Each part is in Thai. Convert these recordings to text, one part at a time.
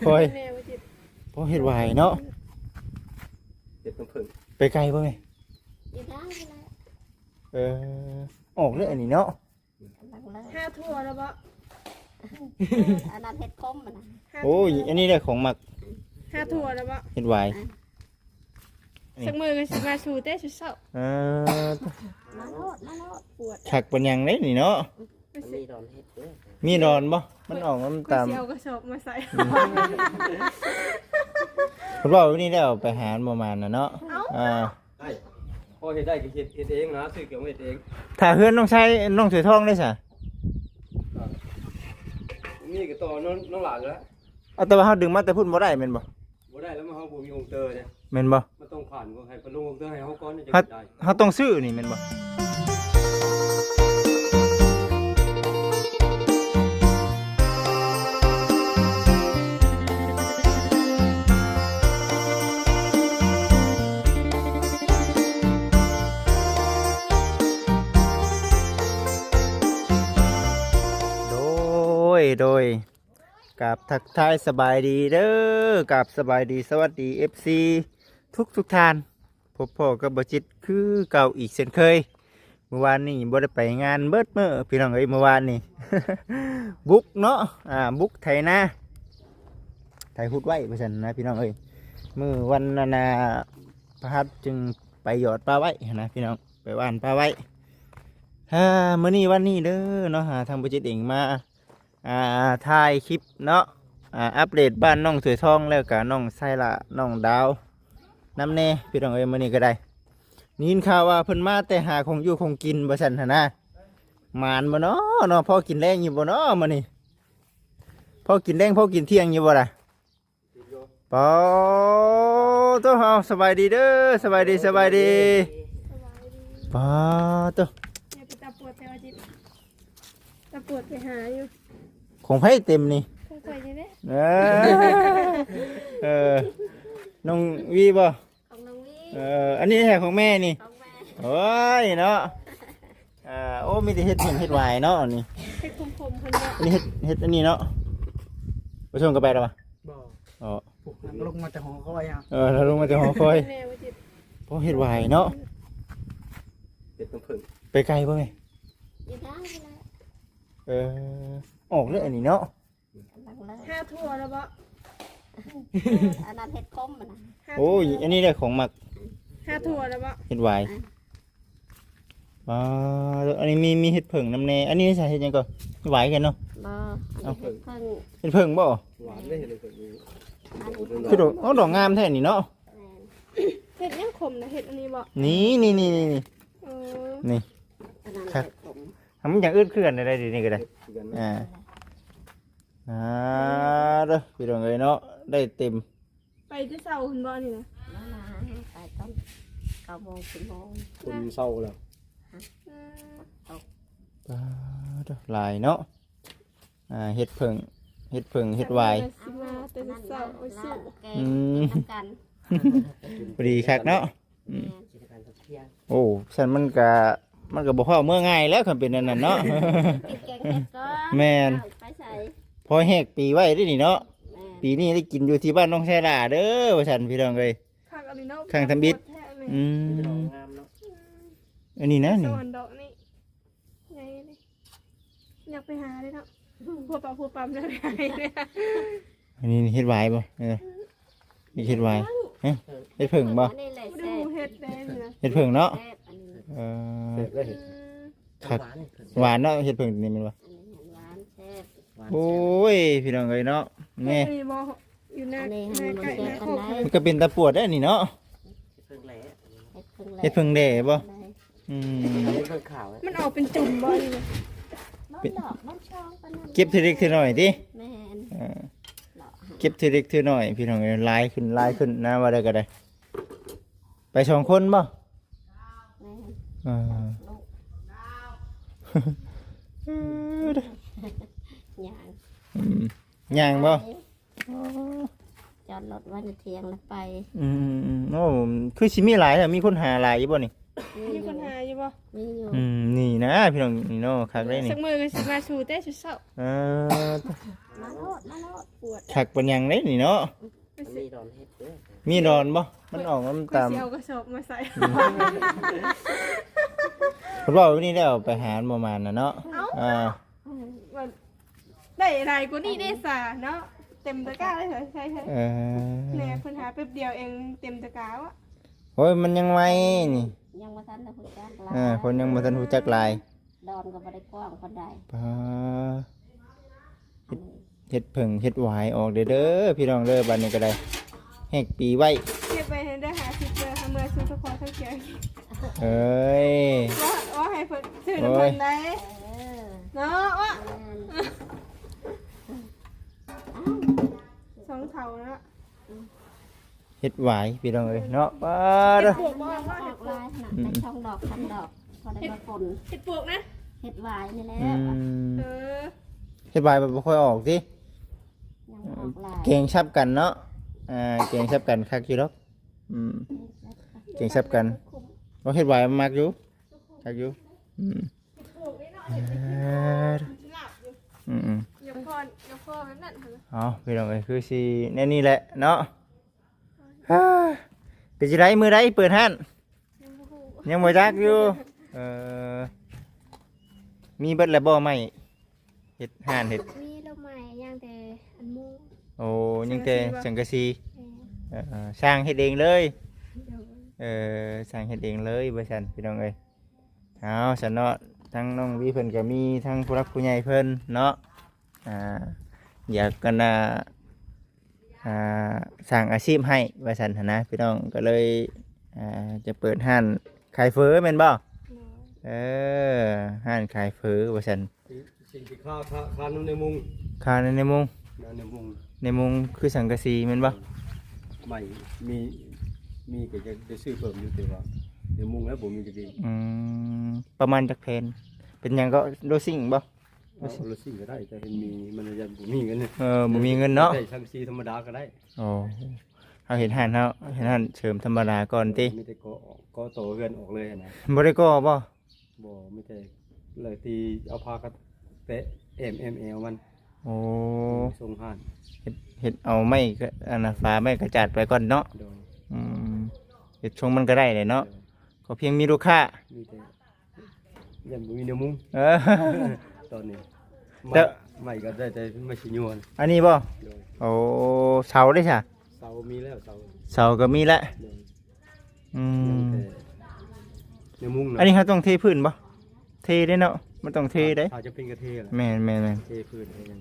คอยพอเฮ็ดไหวเนาะ เห็ดน้ำผึ้ง ไปไกลบ่แม่ อยู่ได้เลย เออออกเลยอันนี้เนาะ ห้าทั่วแล้วบ่ อันนั้นเห็ดคมมันนะ โอ้ยอันนี้ได้ของหมัก ห้าทั่วแล้วบ่ เฮ็ดไหว สักมือก็สิมาสู่เต้สุดเศร้า เออ มาโลดปวด คักปัญญังเด้นี่เนาะ มีดอนเห็ดด้วย มีดอนบ่มันออกน้ำ ก็ ตาม สิเอากระสอบมาใส่ เพิ่นว่าวันนี้ได้เอาไปหารประมาณน่ะเนาะได้พอเห็ดได้ก็เห็ดเองนะซื้อเกี่ยวเห็ดเอง ถ้าเฮือนน้องใช้น้องสวยทองได้ซะ นี่ก็ต่อน้องหลานแล้ว เอาแต่ว่าเฮาดึงมาแต่พุ่นบ่ได้แม่นบ่ บ่ได้แล้วมาเฮาบ่มีองค์เตอร์เนี่ย แม่นบ่ มันต้องผ่านก็ให้เพิ่นลงองค์เตอร์ให้เฮาก่อนจะ เฮา ได้ เฮาต้องซื้อนี่แม่นบ่ โดยกับทักทายสบายดีเด้อกับสบายดีสวัสดี FC ทุกท่านพบพ่อกับบจิตคือเก่าอีกเช่นเคยเมื่อวานนี้บ่ได้ไปงานเบิดเมื่อพี่น้องเอ้ยเมื่อวานนี้ บุกเนาะบุกไถนาไถหุดไว้ว่าซั่นนะพี่น้องเอ้ยมื้อวันนาพระหัสจึงไปหยอดปลาไว้นะพี่น้องไปว่านปลาไว้มื้อนี้วันนี้เด้อเนาะทางบจิตเองมาถ่ายคลิปเนาะอัปเดตบ้านน้องสวยทองแล้วกับน้องไซละน้องดาวน้ำเน่พี่น้องเอ้ยมื้อนี้ก็ได้นี่ยินข่าวว่าเพิ่นมาแต่หาของอยู่ของกินบ่ซั่นหั่นนะหมานบ่เนาะเนาะพอกินแรงอยู่บ่เนาะมื้อนี้พอกินแรงพอกินเที่ยงอยู่บ่ล่ะปอตัวเฮาสบายดีเด้อสบายดีปอตัว เนี่ยไปตาปวดแต่ว่าจิตตาปวดไปหาอยู่ ของไผเต็มนี่ คงเคยนี่เด้ เออน้องวีบ่ ของน้องวิ อันนี้แท้ของแม่นี่ ของแม่ โอ้ยเนาะโอ้มีแต่เฮ็ดเฮ็ดวายเนาะนี่ เฮ็ดคมๆเพิ่นบ่ อันนี้เฮ็ดอันนี้เนาะไปชมกันไปแล้วปะ บ่ อ๋อ ลงมาจากหอคอยอ่ะ เราลงมาจากหอคอย แม่ว่าจิต เพราะเฮ็ดวายเนาะ เห็ดน้ำผึ้ง ไปไกลป่ะแม่ อยู่ได้เลย ออกเลยอันนี้เนาะ ห้าทั่วแล้วบ่ อันนั้นเห็ดคมมันนะ โอ้ยอันนี้ได้ของหมัก ห้าทั่วแล้วบ่ เฮ็ดวายอันนี้มีเฮ็ดเผิงน้ำแน่อันนี้ใส่เฮ็ดหยังก่อนหวายกันเนาะ บ่เห็ดเพิ่ง เฮ็ดเผิงบ่ หวานได้เห็ดน้ำผึ้งนี่ คือดอกงามแท้นี่เนาะ เฮ็ดยังขมนะเฮ็ดอันนี้บ่ นี่ เออ นี่ อันนั้นเห็ดคม ทำอย่างอื่นเคลื่อนได้ดีนี่ก็ได้ คือกัน เด้อพี่น้องเอ้ยเนาะได้เต็ม ไปที่เสาเพิ่นบ่นี่นะ มาไปต้น9 โมง 10 โมง คนเศร้าแล้ว หลายเนาะเฮ็ดเผิงเฮ็ดวาย สิมาแต่เสาเอาซื้อ แกงน้ำกัน พอดีคักเนาะโอ้ฉันมันก็บ่พอเมื่อง่ายแล้วคันเป็นอันนั้นเนาะ กินแกงเห็ดก็ แม่น ไปใส่ พอแหกปีไว้ได้นี่เนาะ แม่ ปีนี้ได้กินอยู่ที่บ้านน้องแซ่ล่าเด้อว่าฉันพี่น้องเอ้ย ข้างอันนี้เนาะ ข้างทำบิด แท้เลย งามเนาะ อันนี้นะ ส นี่ วรรค์ดอกนี่ไงนี่อยากไปหาเลยเนาะพัวปั๊มได้ไปหาเนี่ย อันนี้เฮ็ดวายบ่นี่เฮ็ดวายฮะเฮ็ดเผิงบ่ อันนี้เลย ดู แซ่บ เห็ดแดงเลย เฮ็ดเผิงเนาะ แซ่บอันนี้ เออ เห็ดได้เห็ด คักหวานเนาะเฮ็ดเผิงนี่แมันบ่ อันนี้หวานแซ่บ โอ้ยพี่น้องเอ้ยเนาะ แม่ แม่ มีบ่อยู่หน้าไก่หน้าโคก มันก็เป็นตะปวดได้นี่เนาะ เห็ดเพิ่ง เฮ็ดเผิงแด่บ่อืม มันออกเป็นจุ่มบ่นี่นะ มันดอกมันช่องปานนั้น เก็บทีเล็กทีน้อยติ แม่น เก็บทีเล็กทีน้อยพี่น้องเอ้ยลายขึ้นนะว่าได้ก็ได้ ไปสองคนบ่ แม่น อ่า ย่าง ย่างบ่ จอดรถไว้ในเทียงแล้วไป โอ้คือสิมีหลายแต่มีคนหาหลายอยู่บ่นี่ มีคนหาอยู่บ่ มีอยู่ นี่นะพี่น้องนี่เนาะคักได้นี่ สักมือก็สิมาสู่แต่ชุดเช้า เออ มาโลดมาโลด ปวด คักเป็นหยังได้นี่เนาะ มันมีดอนเฮ็ดเด้อ มีดอนบ่มันออกน้ำ ก็ ตาม สิเอากระสอบมาใส่ เพิ่นว่าวันนี้ได้เอาไปหารประมาณน่ะเนาะอ่า มันได้อะไรกูนี่ได้สาเนาะเต็มตะกร้าเลยเหรอใช่ เออ ๆเนี่ยเพิ่นหาแป๊บเดียวเองเต็มตะกร้าอ่ะ โอ้ยมันยังไวนี่ ยังบ่ทันได้ฮู้จักหลาย คนยังบ่ทันรู้จักหลาย ดอนก็บ่ได้กว้างปานใด ปาเฮ็ดเพิ่งเฮ็ดหวายออกเด้อพี่น้องเด้อบัดนี้ก็ได้แหกปีไว้ เก็บไปให้ได้หาสิเจอหาเมื่อซื้อตะขอทั้งเกียร์ เอ้ย ว่าให้เพิ่นซื้อน้ำเพิ่นได้ เออ เนาะว่า แม่น สองเท่าเนาะ เฮ็ดหวายพี่น้องเอ้ยเนาะป้า เฮ็ เด้ ด อ ปวกบ่ว่า ออกลายขนาดได้ช่องดอก3ดอกพอได้มาปน เฮ็ดปวกนะ เฮ็ดหวายนี่แหละ อืม เออ เฮ็ดหวายแบบบ่ค่อยออกสิ ยังบ่ออกลาย เก่งชับกันเนาะเก่งชับกันคักอยู่ดอกเก่งชับกันบ่เฮ็ดหวายมันมักอยู่คักอยู่ปวกนี่เนาะ เออ หลับอยู่ อืม ยกคอแบบนั้นเหรอ เอาพี่น้องเอ้ยคือสิแน่นี่แหละเนาะฮ่าเป็นสิไดมื้อใดเปิดห้าน ยังบ่ฮู้ ยังบ่จักอยู่มีเบิดแล้วบ่ไหมเฮ็ดห้านเฮ็ด มีดอกไม้ย่างแต่อันมู โอ้ยังแต่สังกะสี แม่ สร้างเฮ็ดเองเลย เดี๋ยว สร้างเฮ็ดเองเลยบ่ซั่นพี่น้องเอ้ยเอาซั่นเนาะทั้งน้องวีเพิ่นก็มีทั้งผู้รักผู้ใหญ่เพิ่นเนาะอยากกันสร้างอาชีพให้ว่าซั่นหั้นนะพี่น้องก็เลยจะเปิดห้านขายเฟอแม่นบ่ห้านขายเฟอว่าซั่น สิ่งที่ค่าน้ำในมุง ขายในมุง น้ำในมุง ในมุงคือสังกะสีแม่นบ่ ใหม่มีก็จะซื้อเพิ่มอยู่แต่ว่าในมุงแล้วผมมีจะดี ประมาณจักแผ่นเป็นหยังก็โดซิ่งบ่ เอารถซิ่งก็ได้แต่เห็นมีมันจะบ่มีเงิน บ่มีเงินเนาะ ได้ทำซีธรรมดาก็ได้ โอ้เฮาเห็นห้านเฮาเห็นห้านเสริมธรรมดาก่อนติ ไม่ได้ก็โตเงินออกเลยนะ บ่ได้ก่อบ่ บ่ไม่ได้เลยที่เอาพากระเตะเอลมัน โอ้ ส่งผ่าน เฮ็ดเอาไม้ก็อันน่ะฟ้าไม้กระจาดไปก่อนเนาะ โดย เฮ็ดชงมันก็ได้เลยเนาะก็เพียงมีลูกค้า มีแต่ยังบ่มีเนื้อมุง เออ ตอนนี้ แต่ ไม่ก็ได้แต่ไม่ชิญวน อันนี้บ่ โดย โอ้เสาได้จ้ะ เสามีแล้วเสา เสาก็มีแล้ว โดย อื ยัง ม แต่เนื้อมุง อันนี้เขาต้องเทพื้นบ่เทได้เนาะมันต้องเทได้ ถ้าจะเป็นกระเทยล่ะ แม่น เทพื้นอะไรยัง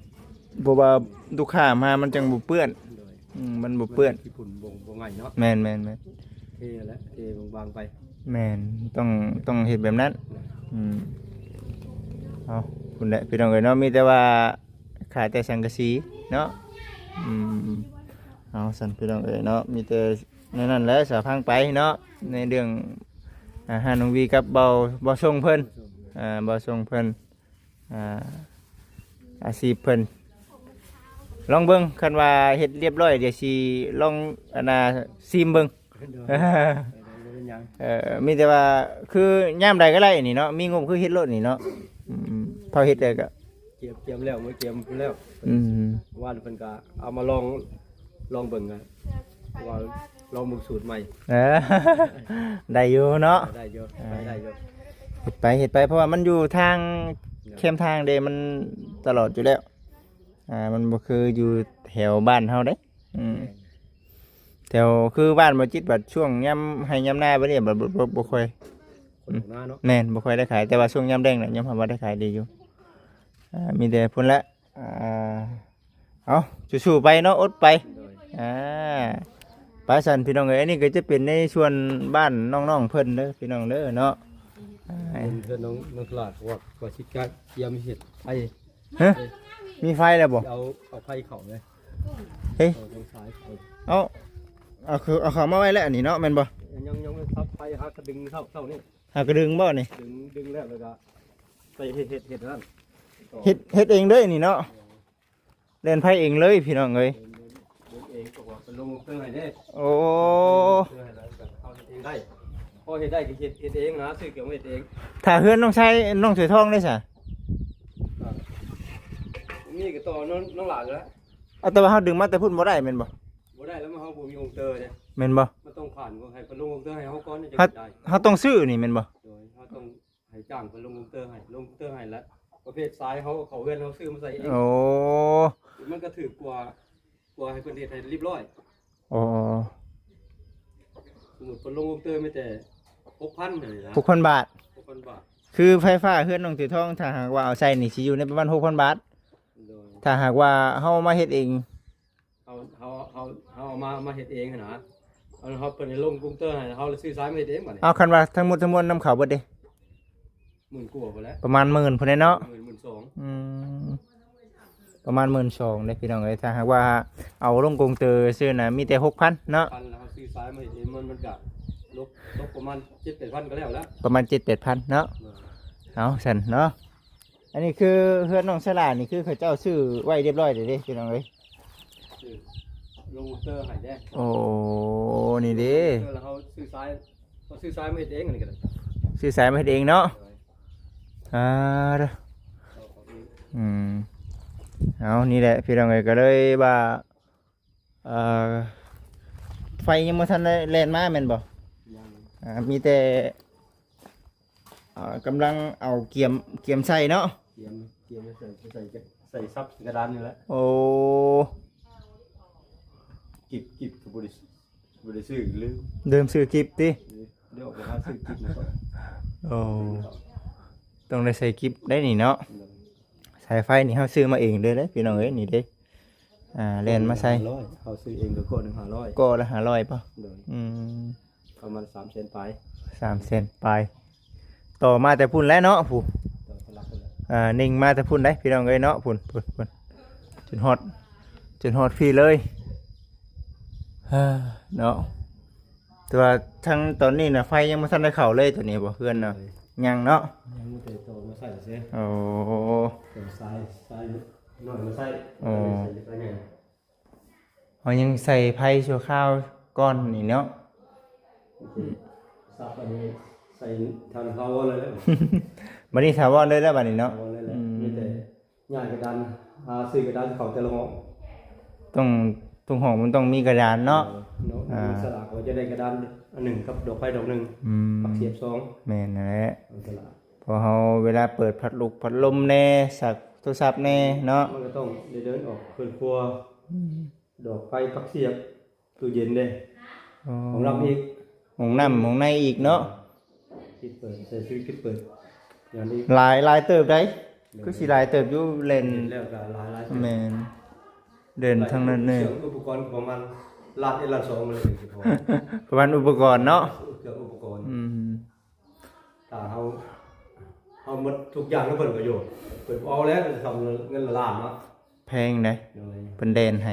บ่ว่าลูกค้ามามันจังบ่เปื้อน โดย มันบ่เปื้อน ญี่ปุ่นบ่ง่ายเนาะ แม่น เทแล้วเทบางๆไป แม่นต้องเฮ็ดแบบนั้นเอาคุณแหละพี่น้องเอ้ยเนาะมีแต่ว่าขายแต่สังกะสีเนาะเอาสั่นพี่น้องเอ้ยเนาะมีแต่นั่นแหละสาพังไปเนาะในเรื่องอาหารน้องวีกับเบาส่งเพิ่นเบาส่งเพิ่นอาชีพเพิ่นลองเบิ่งคันว่าเฮ็ดเรียบร้อยเดี๋ยวสิลองซิมเบิ่ง โดยเป็นหยัง มีแต่ว่าคือย่ามใดก็ได้นี่เนาะมีงบคือเฮ็ดรถนี่เนาะพอเฮ็ดได้ก็ เกียมแล้วมื้อเกียมแล้ว ว่านเพิ่นก็เอามาลองเบิ่งกันว่าลองมึงสูตรใหม่ ได้อยู่เนาะ ได้เยอะได้เยอะ เฮ็ดไปเพราะว่ามันอยู่ทางเข้มทางเดมันตลอดอยู่แล้วมันบ่คืออยู่แถวบ้านเฮาเด้แถวคือบ้านบ่จิตบัดช่วงยามให้ยามหน้าบ่ได้บ่ค่อย คนหน้าเนาะ แม่นบ่ค่อยได้ขายแต่ว่าช่วงยามแดงน่ะยามเฮาบ่ได้ขายดีอยู่มีแต่พุ่นละเอาสู้ๆไปเนาะอดไป โดย ปลาสันพี่น้องเอ้ยอันนี้ก็จะเป็นในส่วนบ้านน้องๆเพิ่นเด้อพี่น้องเด้อเนาะ เพื่อนน้องตลาดว่าสิกะเกียมเฮ็ดไผ ฮะมีไฟแล้วบ่ เอาไผเข้าเลย เฮ้ย เอาตรงซ้ายเข้า เอาเขามาไว้แล้วอันนี้เนาะแม่นบ่ ยังทับไผหักกระดึงเข้านี่ หากระดึงบ่นี่ ดึงแล้วก็ไปเฮ็ดนั่น เฮ็ดเองเลยนี่เนาะเล่นไผเองเลยพี่น้องเอ้ย เองก็ว่าเป็นลงเตือนให้เด้ โอ้ เตือนให้แล้วก็เอาเองได้ พอเฮ็ดได้ก็เฮ็ดเองนะซื้อเกี่ยวเฮ็ดเอง ถ้าเฮือนน้องใช้น้องถือทองได้ซะ นี่ก็ต่อน้องหลานแล้ว เอาแต่ว่าเฮาดึงมาแต่พุ่นบ่ได้แม่นบ่ บ่ได้แล้วมันเฮาบ่มีองค์เตอร์เนี่ย แม่นบ่ มันต้องผ่านให้เพิ่นลงองค์เตอร์ให้เฮาก่อนจะ เฮา ได้ เฮาต้องซื้อนี่แม่นบ่ โดยเฮาต้องให้จ้างเพิ่นลงองค์เตอร์ให้ลงองค์เตอร์ให้แล้วประเภทซ้ายเขาเฮือนเฮาซื้อมาใส่เอง โอ้ มันก็ถือกว่าให้เพิ่นเฮ็ดให้เรียบร้อย โอ้ สมมุติเพิ่นลงองค์เตอร์ไม่แต่ 6,000นี่นะ 6,000 บาท 6,000 บาท คือไฟฟ้าเฮือนน้องถือทองถ้าหากว่าเอาใส่นี่สิอยู่ในประมาณ 6,000 บาท โดย ถ้าหากว่าเฮามาเฮ็ดเอง เฮาเอามาเฮ็ดเองหั่นนะเฮาเพิ่นให้ลงองค์เตอร์ให้เฮาเลยซื้อซ้ายมาเฮ็ดเองบัดนี้ เอาคันว่าทั้งหมดทั้งมวลนำเข้าเบิดเด้ 10,000กว่าไปแล้ว ประมาณ10,000พุ่นเด้เนาะ 12,000 อืมประมาณ12,000เด้พี่น้องเอ้ยถ้าหากว่าเอาลงกงเตอซื้อน่ะมีแต่6,000เนาะ พันแล้วเฮาซื้อซ้ายมาเฮ็ดเองมันก็ลบประมาณ 7-8,000ก็แล้ว ประมาณ 7-8,000เนาะเอาซั่นเนาะอันนี้คือเฮือนน้องสลานี่คือเขาเจ้าซื้อไว้เรียบร้อยเด้เด้พี่น้องเอ้ย ซื้อลงเตอร์ให้แด้ โอ้นี่เด้ แล้วเฮาซื้อซ้ายมาเฮ็ดเองอันนี้ก็ได้ ซื้อสายมาเฮ็ดเองเนาะอ่าเด้อ เอาเอง อืมเอานี่แหละพี่น้องเอ้ยก็เลยว่าไฟยังบ่ทันได้แล่นมาแม่นบ่ ยัง มีแต่กำลังเอาเกียมใส่เนาะ เกียมใส่ซับกระดานนี่แหละ โอ้ กิบกับบริซื้อลืม เดิมซื้อกิบติ เดี๋ยวออกไปหาซื้อกิบมาก่อน โอ้ต้องได้ใส่กิบได้นี่เนาะสายไฟนี่เฮาซื้อมาเองเด้อเด้พี่น้องเอ้ยนี่เด้แล่นมาใส่ 500เขาซื้อเองก็กด1,500 ก็ละ500ป่ะ เดี๋ยว อืม ประมาณ300,000ไป 3 เซนไปต่อมาแต่พุ่นแล้วเนาะผู้ ต่อพลักกันแล้ว นิ่งมาแต่พุ่นได้พี่น้องเอ้ยเนาะพุ่นจนฮอดพี่เลยเนาะแต่ว่าทั้งตอนนี้น่ะไฟยังบ่ทันได้เข้าเลยตัวนี้บ่เพื่อนเนาะยังเนาะ ยังไม่ได้โตมาใส่เสีย โอ้ ตัวซ้ายหน่อยมาใส่ อ๋อ ใส่ไง เขายังใส่ไผ่ชั่วข้าวก้อนนี่เนาะ ซับอันนี้ใส่ทางเขาเลยแล้ว บัดนี้ถาวรเลยแล้วบัดนี้เนาะ เอาเลยแหละมีแต่ย่างกระดานซื้อกระดานเขาแต่ละห้อง ต้องทุกห้องมันต้องมีกระดานเนาะ สลากเขาจะได้กระดานอันหนึ่งกับดอกไฟดอกหนึ่ง อืม ปักเสียบสอง แม่นนั่นแหละ เอาสลาก พอเฮาเวลาเปิดพัดลมแน่สักโทรศัพท์แน่เนาะ มันก็ต้องได้เดินออกเพื่อนครัวดอกไฟปักเสียบตู้เย็นเด้ของเราอีก ห้องน้ำห้องในอีกเนาะ คิดเปิดใส่ซื้อคิดเปิดอย่างนี้ หลายเติบได้ก็สิหลายเติบอยู่เล่น เห็นแล้วก็หลาย แม่นเดินทางนั้นเน่ เครื่องอุปกรณ์ประมาณล้านล้านสองเลยสิพอ ประมาณอุปกรณ์เนาะ เครื่องอุปกรณ์ อืม ถ้าเฮาหมดทุกอย่างก็เปิดประโยชน์เปิดเอาแล้วทำเงินละล้านเนาะ แพงเด้ โดย เพิ่นเล่นให้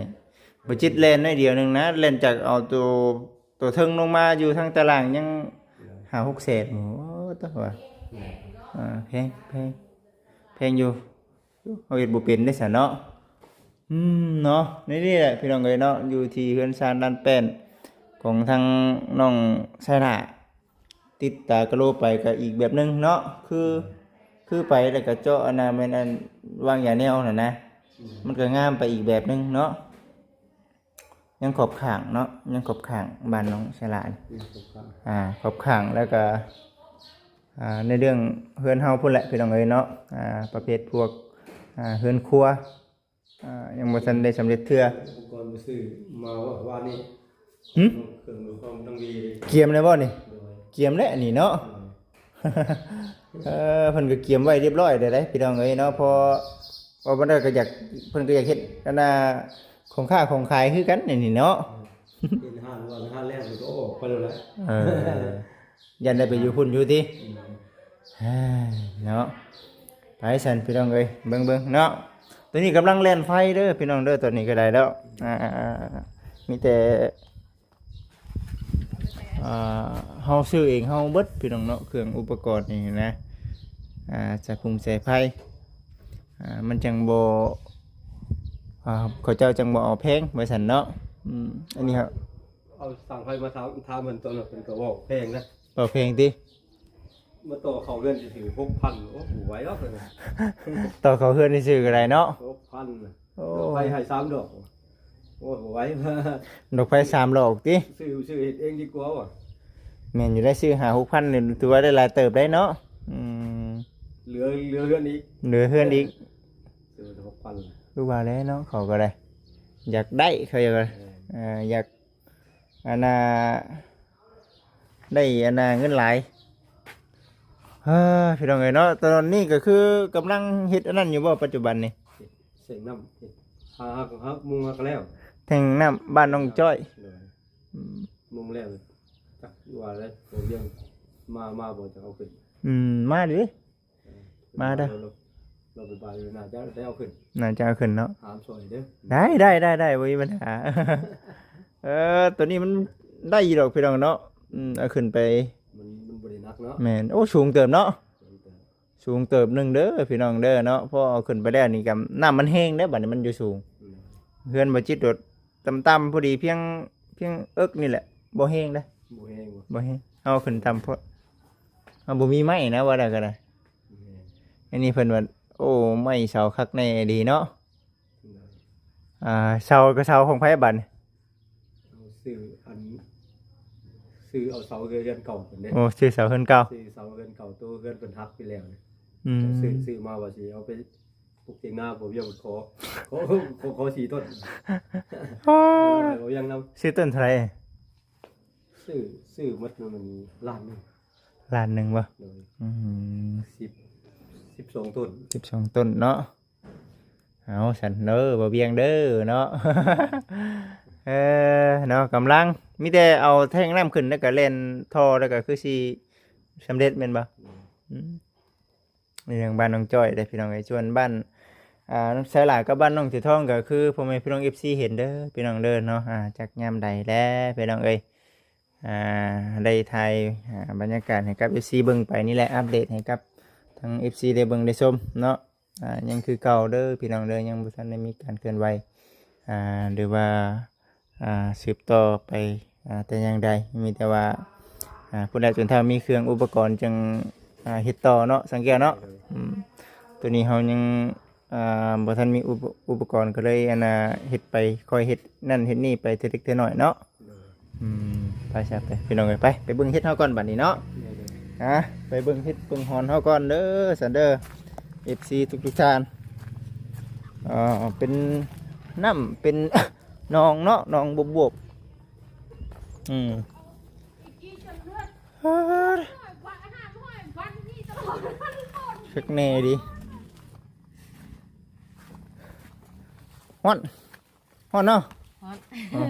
บ่จิตเล่นได้เดียวหนึงนะเล่นจากเอาตัวเทิงลงมาอยู่ทางตารางยัง5-6 แสนโอ้ตะว่าแพงอยู่เอาเฮ็ดบ่เป็นได้ซะเนาะเนาะนี่แหละพี่น้องเอ้ยเนาะอยู่ที่เฮือนซานด้านแป้นของทางน้องไสนาติดตากะโลไปก็อีกแบบหนึงเนาะคือไปแล้วก็เจาะอันน่ะแม่นอันวางยาแนวน่ะนะมันก็งามไปอีกแบบหนึงเนาะยังขอบข้างเนาะยังขอบข้างบ้านน้องไสลานี่ขอบข้างแล้วก็ในเรื่องเฮือนเฮาพุ่นแหละพี่น้องเอ้ยเนาะประเภทพวกเฮือนครัวยังบ่ทันได้สำเร็จเทื่อ อุปกรณ์ไปซื้อมาว่านี่ หึ เครื่องมือความต้องดี เกียมเลยบ่นี่ โดย เกียมแล้วอันนี้เนาะ เพิ่นก็เกียมไว้เรียบร้อยได้พี่น้องเอ้ยเนาะพอบ่ได้ก็อยากเพิ่นก็อยากเฮ็ดกันของค้าของขายคือกันนี่เนาะ เห็นห้างว่าห้างแรกมันก็ออกไปแล้วแหละ ยันได้ไปอยู่พุ่นอยู่ติเนาะไปสั่นพี่น้องเอ้ยเบิ่งๆเนาะตัวนี้กำลังแล่นไฟเด้อพี่น้องเด้อตัวนี้ก็ได้แล้วมีแต่เฮาซื้อเองเฮาเบิดพี่น้องเนาะเครื่องอุปกรณ์นี่นะจากกรุงเทพไฟมันจังบ่เขาเจ้าจังบ่เอาแพงไว้สั่นเนาะอันนี้ครับ เอาสั่งไฟมาทำเหมือนตัวนั้นเป็นกระบอกแพงนะ เปิดเพลงติ มาต่อเขาเรือนสิถือ6,000โอ้โหไหวแล้วเลย ต่อเขาเฮือนนี่ซื้ออะไรเนาะ 6,000น่ะ โอ้ ดอกไฟให้3ดอกโอ้โหไหว ดอกไฟ3ดอกติ ซื้อเฮ็ดเองดีกว่าว่ะ แม่นอยู่ได้ซื้อหา 6,000นี่ถือว่าได้หลายเติบได้เนาะเหลือเรือนอีก เหลือเฮือนอีก ซื้อ6,000 คือว่าแล้วเนาะเขาก็ได้อยากได้เขาอยากอยากอันน่ะได้อันน่ะเงินหลายพี่น้องเอ้ยเนาะตอนนี้ก็คือกำลังเฮ็ดอันนั้นอยู่บ่ปัจจุบันนี่ เสียงน้ำฮักมุงฮักแล้ว แทงน้ำบ้านน้องจ้อย มุงแล้วจักว่าเลยผมยังมาบ่จะเอาขึ้น มาดิมาเด้อ เราไปอยู่น่าจะได้เอาขึ้น น่าจะเอาขึ้นเนาะ หามซอยเด้อ ได้บ่มีปัญหา ตัวนี้มันได้อยู่ดอกพี่น้องเนาะเอาขึ้นไป มันบ่ได้นักเนาะ แม่นโอ้สูงเติบเนาะสูงเติบหนึงเด้อพี่น้องเด้อเนาะพอเอาขึ้นไปแล้วนี่ก็น้ำมันแห้งเด้อบัดนี้มันอยู่สูงเฮือนบ่จิตโดดต่ำๆพอดีเพียงเอิกนี่แหละบ่แห้งเด้อ บ่แห้งบ่ บ่แห้งเอาขึ้นต่ำเพราะเอาบ่มีไม้นะว่าได้ก็ได้อันนี้เพิ่นว่าโอ้ไม้เสาคักแน่ดีเนาะเสาก็เสาของไผบัดนี่ ซื้อเอาเสาเรือนเก่าคนเด้ โอ้ชื่อเสาเฮือนเก่า ซื้อเสาเรือนเก่าตัวเรือนเพิ่นฮักไปแล้วเนี่ย อืม ซื้อมาว่าสิเอาไปปลูกเตียงหน้าผมยังขอ4ต้นผมยังนำ ชื่อต้นเท่าไหร่ ซื้อมัดมันล้านนึง ล้านหนึงบ่ เลย อืม 12ต้น 12ต้นเนาะเอาสันเด้อบ่เบียงเด้อเนาะ เนาะกำลังมีแต่เอาแท่งน้ำขึ้นแล้วก็เล่นท่อแล้วก็คือสิสำเร็จแม่นบ่นี่ทางบ้านน้องจ้อยได้พี่น้องไอ้ส่วนบ้านน้องสายหลากับบ้านน้องสีทองก็คือพ่อแม่พี่น้อง FC เห็นเด้อพี่น้องเด้อเนาะจากยามใดแล้วพี่น้องเอ้ยได้ถ่ายบรรยากาศให้กับ FC เบิ่งไปนี่แหละอัปเดตให้กับทาง FC ได้เบิ่งได้ชมเนาะยังคือเก่าเด้อพี่น้องเด้อยังบ่ทันได้มีการเคลื่อนไหวหรือว่าสืบต่อไปแต่อย่างใดมีแต่ว่าผู้ใดจนถ้ามีเครื่องอุปกรณ์จึงเฮ็ดต่อเนาะสังเกตเนาะตัวนี้เฮายังบ่ทันมีอุปกรณ์ก็เลยเฮ็ดไปค่อยเฮ็ดนั่นเฮ็ดนี่ไปทีเล็กทีน้อยเนาะไปซะไปพี่น้องเอ้ยไปเบิ่งเฮ็ดเฮาก่อนบัดนี้เนาะไปเบิ่งเฮ็ดเบิ่งฮอนเฮาก่อนเด้อสันเด้อ FC ทุกท่านเป็นน้ำเป็น นองเนาะนองบวบชักแน่ดิฮอนเนาะ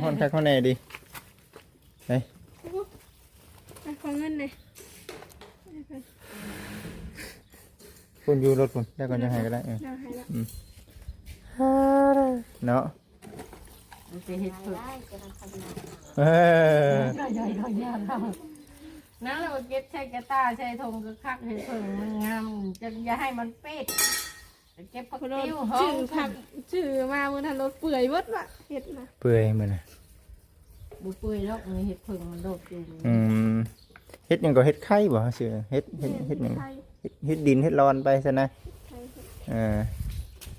ฮอนชักฮอนแน่ดิไป ขอเงินเลย คุณอยู่รถคุณได้ก่อนยังไงก็ได้ได้แล้ว เนาะ มันจะเห็ดผึ่ง นั่นเราเก็บใช้กระตาใช้ธงก็คักเห็ดผึ่งมันงามจะอย่าให้มันเป็ดเก็บผักติ้วห้อง ชื่อมาเมื่อทันรถเปื่อยหมดว่ะเห็ดนะ เปื่อยมัน บุเปื่อยแล้วมันเห็ดผึ่งมันโดดอยู่ เฮ็ดหยังก็เฮ็ดไข่บ่เสือเฮ็ดหยังเฮ็ดดินเฮ็ดร้อนไปซะนะ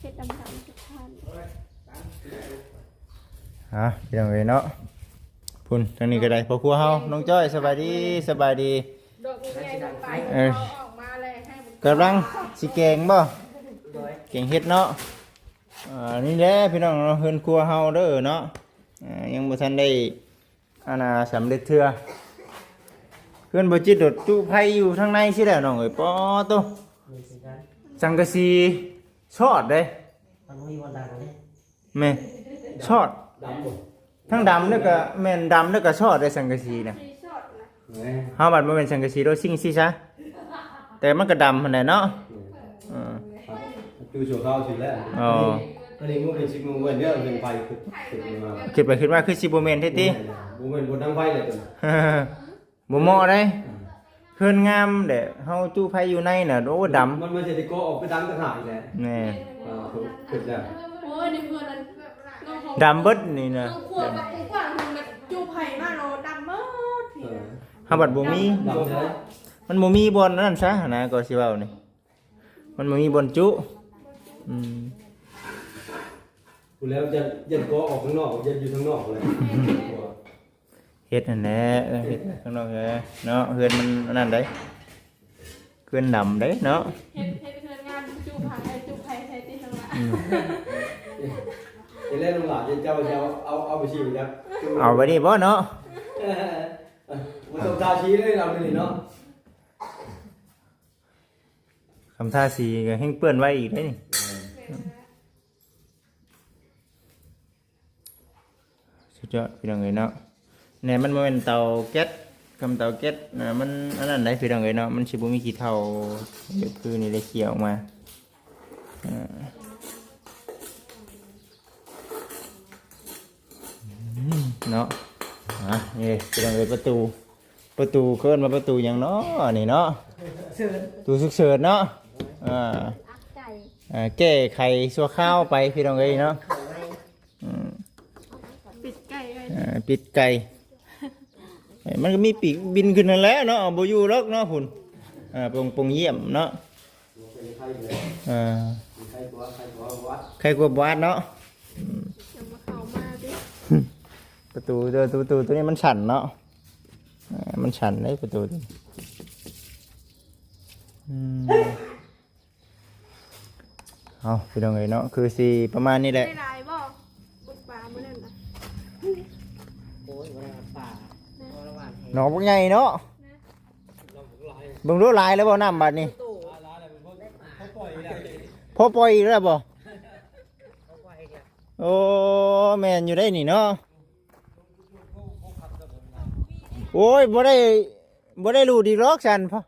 เห็ดดำๆทุกท่าน พี่น้องเอ้ยเนาะพุ่นทางนี้ก็ได้พ่อครัวเฮาน้องจ้อยสบายดีดอกใหญ่ลงไปออกมาเลยให้มัน กำลังสิแกงบ่แกงเฮ็ดเนาะนี่แหละพี่น้องเนาะเฮือนครัวเฮาเด้อเนาะยังบ่ทันได้สำเร็จเทื่อเพื่อนบ่จิตโดดตู้ไผอยู่ทางในสิแล้วน้องเอ้ยปอโตสังกะสีชอดเด้แม่ชอดทั้งดำแล้วก็แม่นดำแล้วก็ชอดได้สังกะสีน่ะเฮาบัดบ่แม่นสังกะสีโดซิ่งซิซะแต่มันก็ดำหั่นแหละเนาะคือชั่วคราวสิแล้วอันนี้มันเป็นสิมันเว้นเด้อเป็นไฟขึ้นมา คิดว่าคือสิบ่แม่นแท้ติ บ่แม่นบ่ดังไฟเลยตัว บ่เหมาะเด้เพิ่นงามเด้เฮาตู้ไผอยู่ในน่ะโอ้ดำมันสิได้ก่อออกไปดังต่างหากอีกแหละ แน่ ขึ้นแล้ว โอ้ยนี่เพื่อนนั้น ดำเบิดนี่น่ะ ขวดกับกว้างมันจูไผ่มาโลดำหมดที เฮ าบัดบ่มี ดำใช่ มันบ่มีบอลนั่นซะนะก็สิเว้านี่มันบ่มีบอลจุอืม กูแล้วยันก็ออกข้างนอกยันอยู่ข้างนอกเลย เฮ็ดนั่นแหละเฮ็ดข้างนอกแหละเนาะเฮือนมันอันนั้นได้เฮือนดำได้เนาะ เฮ็ดเพื่อนงานจูไผ่จูไผ่ใส่ตีทั้งหลาย จะเล่นลงหลานเจ้าเอาไปชี้ไปแล้ว เอาไว้นี่บ่เนาะ มันต้องตาชี้ได้เราเลยเนาะ คำท่าสีก็แห้งเปื้อนไว้อีกได้นี่สุดยอดพี่น้องเอ้ยเนาะเนี่ยมันบ่แม่นเตาแก๊สคำเตาแก๊สมันอันนั้นได้พี่น้องเอ้ยเนาะมันสิบ่มีขี้เถ้าแบบคือนี่ได้เคี่ยวออกมาเนาะนี่พี่น้องเอ้ยประตูเคิ้นมาประตูหยังเนาะนี่เนาะ เสือ ประตูฉุกเฉินเนาะแก้ไขชั่วข้าวไปพี่น้องเอ้ยเนาะ ปิดไก่ไว้ ปิดไก่มันก็มีปีกบินขึ้นนั่นแหละเนาะบ่อยู่หรอกเนาะพุ่นปงเยี่ยมเนาะใครกลัวบาดเนาะ อย่ามาเข้ามาดิ ประตูตัวนี้มันสั่นเนาะมันสั่นเลยประตูตัวเอาพี่น้องเอ้ยเนาะคือสิประมาณนี้แหละ ได้ลายบ่บุกปลามื้อนั้นน่ะ โอ้ยเวลาป่าระหว่าง หนองบ่ใหญ่เนาะเบิ่งดูลายแล้วบ่น้ำบัดนี้พอปล่อยอีกแล้วบ่โอ้แม่นอยู่ได้นี่เนาะโอ้ยบ่ได้รูดอีกหรอกฉันพ่อ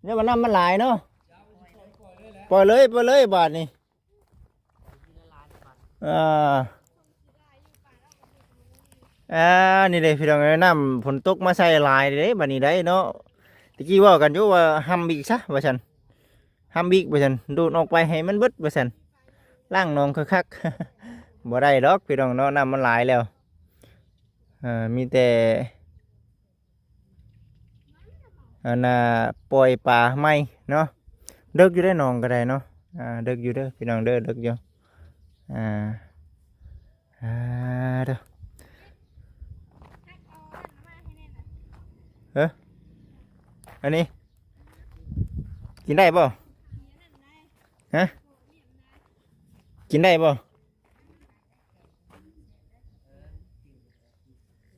เนี่ยมันน้ำมันหลายเนาะปล่อยเลยบาดนี้นี่เลยพี่น้องเอ้ยน้ำฝนตกมาใส่หลายเด้บัดนี้ได้เนาะตะกี้ว่ากันอยู่ว่าห้ำอีกซะว่าฉันห้ำอีกว่าฉันดูดออกไปให้มันเบิดว่าฉันล้างหนองคักๆ บ่ได้ดอกพี่น้องเนาะน้ำมันหลายแล้วมีแต่อันน่ะปล่อยปลาไม่เนาะเด็กอยู่ได้หนองก็ได้เนาะเด็กอยู่เด้อพี่น้องเด้อเด็กอยู่เด้ออันนี้กินได้ป่ะฮะกินได้ป่ะ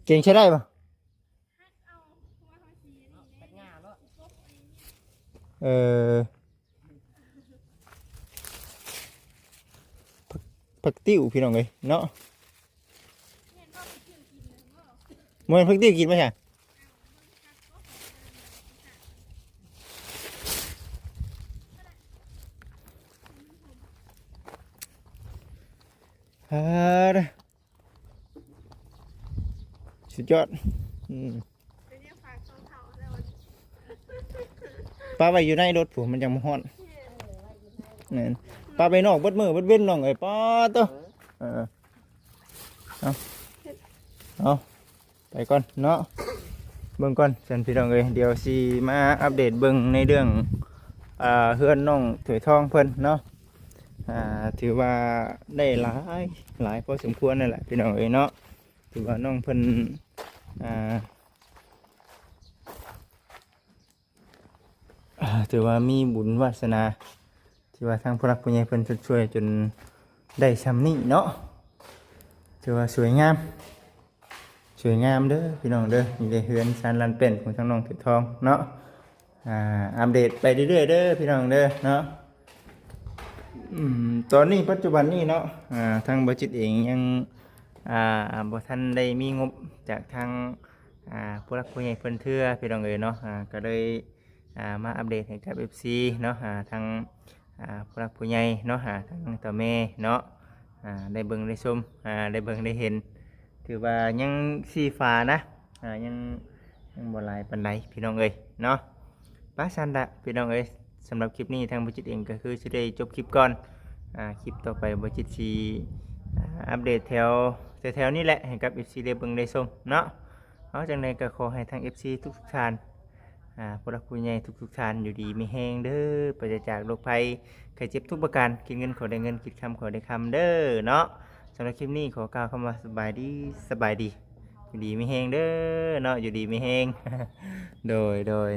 เก่งใช้ได้ป่ะผักติ้วพี่น้องเลยเนาะมันผักติ้วกินไหมฮะสุดยอดปลาไปอยู่ในรถผมมันยังไม่ฮอดเนี่ยปลาไปนอกเบิดมือเบิดเว้นน้องไอ้ป้าตัวเอาไปก่อนเนาะเบิ่งก่อนฉันพี่น้องเอ้ยเดี๋ยวสิมาอัปเดตเบิ่งในเรื่องเฮือนน้องถวยทองเพิ่นเนาะถือว่าได้หลายพอสมควรนั่นแหละพี่น้องเอ้ยเนาะถือว่าน้องเพิ่นถือว่ามีบุญวาสนาที่ว่าทางผู้รักผู้ใหญ่เพิ่นช่วยจนได้ซ้ำนี้เนาะถือว่าสวยงามเด้อพี่น้องเด้อนี่ได้เฮือนซานลันเป็นของทางน้องถวยทองเนาะอัปเดตไปเรื่อยๆเด้อพี่น้องเด้อเนาะตอนนี้ปัจจุบันนี้เนาะทางบริษัทเองยังบ่ทันได้มีงบจากทางผู้รักผู้ใหญ่เพิ่นเทื่อพี่น้องเอ๋ยเนาะก็เลยมาอัปเดตให้กับ FC เนาะทางผู้รักผู้ใหญ่เนาะทางต่อแม่เนาะได้เบิ่งได้ชมได้เบิ่งได้เห็นถือว่ายังสีฟ้านะยังบ่หลายปานใดพี่น้องเอ๋ยเนาะป้าซันดะพี่น้องเอ๋ยสำหรับคลิปนี้ทางบริษัทเองก็คือจะได้จบคลิปก่อนคลิปต่อไปบริษัทอัปเดตแถวนี้แหละให้กับ FC ได้เบิ่งได้ชมเนาะ เอาจังใดก็ขอให้ทาง FC ทุกๆท่านผู้รักผู้ใหญ่ทุกๆท่านอยู่ดีมีแฮงเด้อปราศจากโรคภัยไข้เจ็บทุกประการคิดเงินขอได้เงินคิดคำขอได้คำเด้อเนาะสำหรับคลิปนี้ขอกล่าวคำว่าสบายดีสบายดีอยู่ดีมีแฮงเด้อเนาะอยู่ดีมีแฮง โดย